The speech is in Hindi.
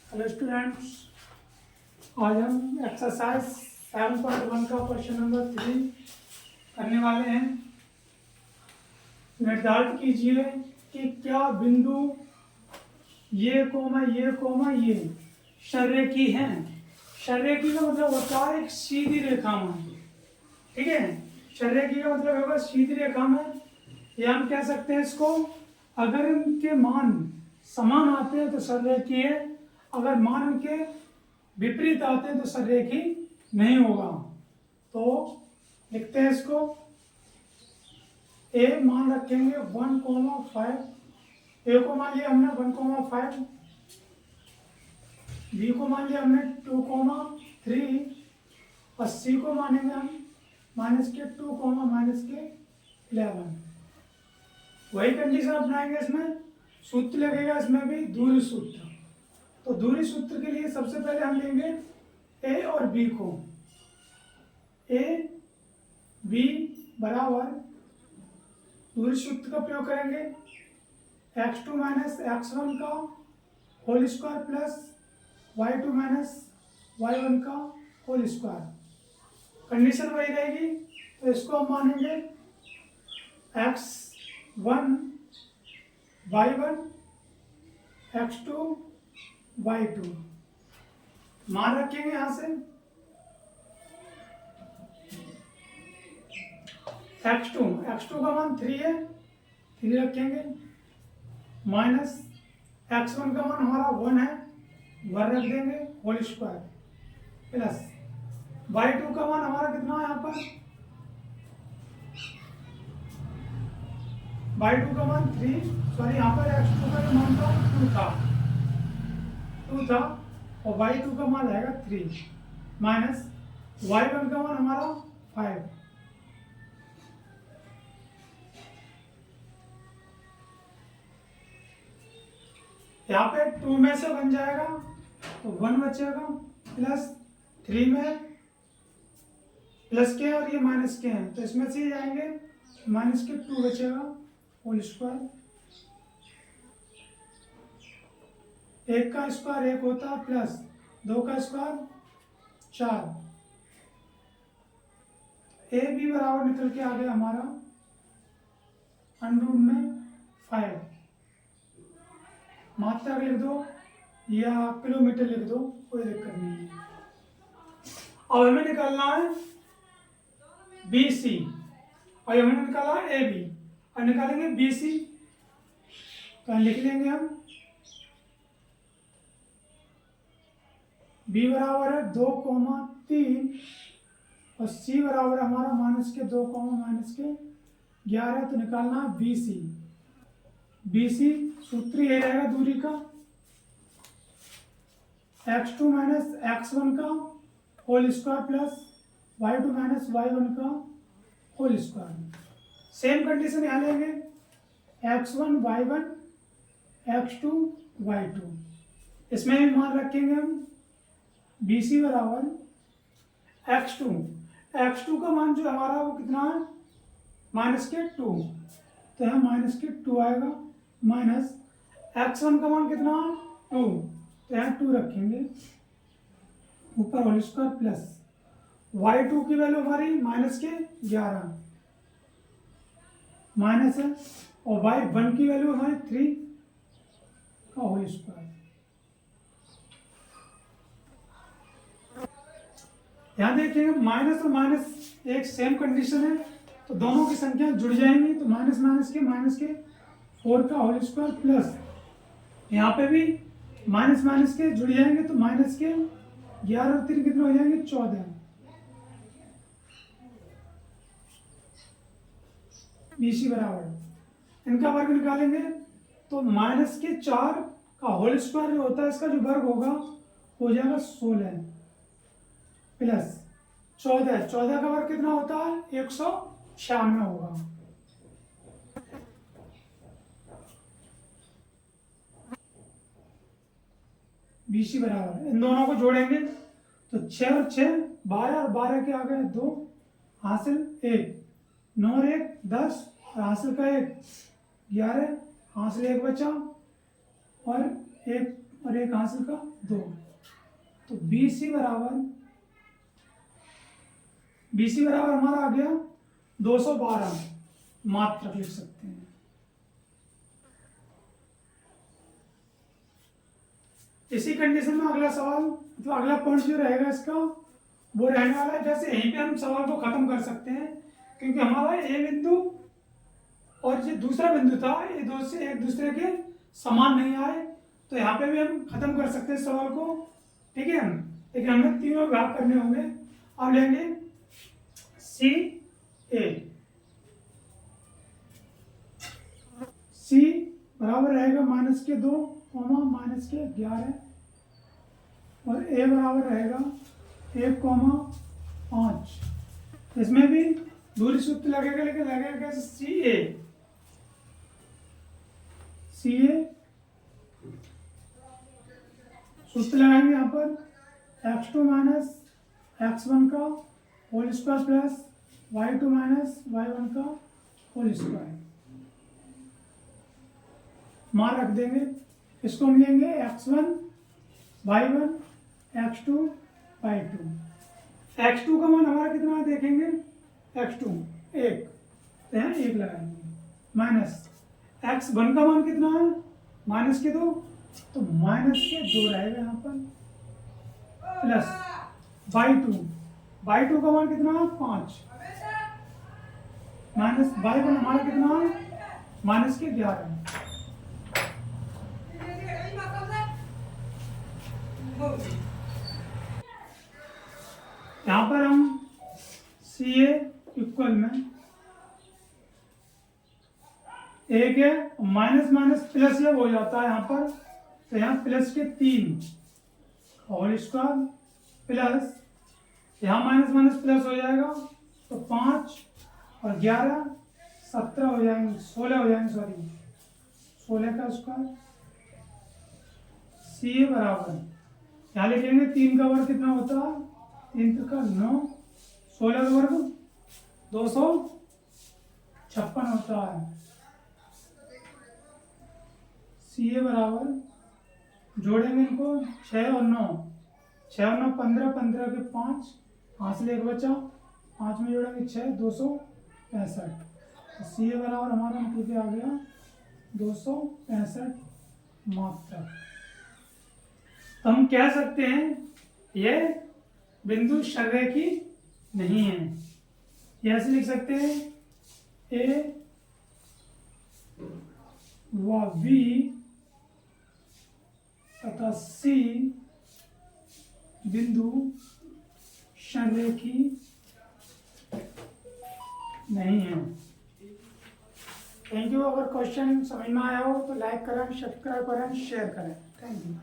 हेलो स्टूडेंट्स, आज हम एक्सरसाइज 7.1 का क्वेश्चन नंबर 3 करने वाले हैं। निर्धारित कीजिए कि क्या बिंदु ये संरेखी हैं। संरेखी का मतलब होता है एक सीधी रेखा में, ठीक है। संरेखी का मतलब होगा सीधी रेखा में, या हम कह सकते हैं इसको, अगर इनके मान समान आते हैं तो संरेखी है, अगर मान उनके विपरीत आते हैं तो संरेखी नहीं होगा। तो लिखते हैं इसको, ए मान रखेंगे 1,5, ए को मान लिया हमने 1,5, बी को मान लिया हमने 2,3 और सी को मानेंगे हम -2, -11। वही कंडीशन अपनाएंगे, इसमें सूत्र लगेगा, इसमें भी दूरी सूत्र। तो दूरी सूत्र के लिए सबसे पहले हम लेंगे ए और बी को। ए बी बराबर दूरी सूत्र का प्रयोग करेंगे, x2 - x1 का whole square plus y2 - y1 का होल स्क्वायर। कंडीशन वही रहेगी, तो इसको हम मानेंगे x1 y1 x2 y2 मान रखेंगे। यहां से x2 का मान 3 है, 3 रखेंगे, माइनस x1 का मान हमारा 1 है, 1 रख देंगे होल स्क्वायर, प्लस y2 का मान हमारा कितना है यहाँ पर, y2 का मान 3, सॉरी यहाँ पर x2 का जो मान था 2 था और y2 का मान आएगा 3, माइनस y1 का मान हमारा 5। यहाँ पे 2 में से बन जाएगा तो 1 बचेगा, प्लस 3 में प्लस के और ये माइनस के हैं, तो इसमें से जाएंगे -2 बचेगा होल स्क्वायर। 1 का स्क्वायर 1 होता है, प्लस 2 का स्क्वायर 4। ए बी बराबर निकल के आ गया हमारा अंडर में 5। मात्रा लिख दो या किलोमीटर लिख दो, कोई दिक्कत नहीं है। अब हमें निकालना है बी सी, और हमने निकाला ए बी, और निकालेंगे बी सी। तो लिख लेंगे हम बी बराबर है 2,3 और सी बराबर हमारा -2, -11। तो निकालना है बी सी। बी सी सूत्र ये रहेगा दूरी का, x2 - x1 का whole square plus y2 - y1 का होल स्क्वायर। सेम कंडीशन यहाँ लेंगे, x1 y1 x2 y2, इसमें भी मान रखेंगे हम बी सी बराबर x2 का मान जो हमारा वो कितना है -2, तो यहाँ -2 आएगा, माइनस x1 का मान कितना है 2, तो यहाँ 2 रखेंगे ऊपर होल स्क्वायर, प्लस y2 की वैल्यू हमारी -11 माइनस है, और y1 की वैल्यू हमारी 3 का होल स्क्वायर। यहाँ देखिएगा माइनस और माइनस एक सेम कंडीशन है, तो दोनों की संख्या जुड़ जाएंगी, तो माइनस के 4 का होल स्क्वायर, प्लस यहाँ पे भी माइनस के जुड़ जाएंगे, तो -11 और 3 कितने हो जाएंगे 14। बीसी बराबर इनका वर्ग निकालेंगे, तो -4 का होल स्क्वायर जो होता है इसका जो वर्ग होगा हो जाएगा 16, प्लस 14 का वर्ग कितना होता है 196 होगा। बीसी बराबर इन दोनों को जोड़ेंगे, तो 6 और 6 12 और 12 के आ गए 2, हासिल 1, 9 और 1 10 और हासिल का 1 11, हासिल 1 बचा और 1 और एक हासिल का 2। तो BC बराबर हमारा आ गया 212 मात्रक लिख सकते हैं। इसी कंडीशन में अगला सवाल मतलब अगला पॉइंट जो रहेगा इसका वो रहने वाला है, जैसे यहीं पे हम सवाल को खत्म कर सकते हैं क्योंकि हमारा ए बिंदु और जो दूसरा बिंदु था ये दो से एक दूसरे के समान नहीं आए, तो यहाँ पे भी हम खत्म कर सकते हैं सवाल को, ठीक है। लेकिन हमें तीनों भाग करने होंगे। अब लेंगे सी बराबर रहेगा -2 -11 और ए बराबर रहेगा 1,5। इसमें भी दूरी सूत्र लगेगा, लेकिन लगेगा कैसे सी ए सूत्र लगाएंगे यहाँ पर x2 - x1 का whole square plus y2 - y1 का होल स्क्वायर। मान रख देंगे, इसको हम लेंगे x1 y1 x2 y2। x2 का मान हमारा कितना है देखेंगे, x2 1 तो यहाँ 1 लगाएंगे, माइनस x1 का मान कितना है -2 तो -2 रहेगा यहाँ पर, प्लस y2 का मान कितना है 5 माइनस y1 हमारा कितना है -11। यहाँ पर हम सी ए इक्वल में एक है माइनस माइनस प्लस जब हो जाता है यहाँ पर, तो यहाँ प्लस के 3 होल स्क्वायर प्लस यहाँ माइनस माइनस प्लस हो जाएगा तो 5 और 11 17 हो जाएंगे, 16 हो जाएंगे, सॉरी 16 का स्क्वायर। सी ए बराबर यहाँ लिखेंगे 3 का वर्ग कितना होता है 3 का 9, 16 का वर्ग 256 होता है। सी ए बराबर जोड़ेंगे इनको 6 और 9, 6 और 9 15, 15 के 5 हासिल एक बचा, 5 में जोड़ेंगे 6 265। तो सी ए बराबर हमारा मतलब आ गया 265 मात्रक। तो हम कह सकते हैं यह बिंदु संरेखी नहीं है। यह ऐसे लिख सकते हैं ए व बी तथा सी बिंदु संरेखी नहीं है। Thank you. अगर क्वेश्चन समझ में आया हो तो लाइक करें, सब्सक्राइब करें, शेयर करें। Thank you.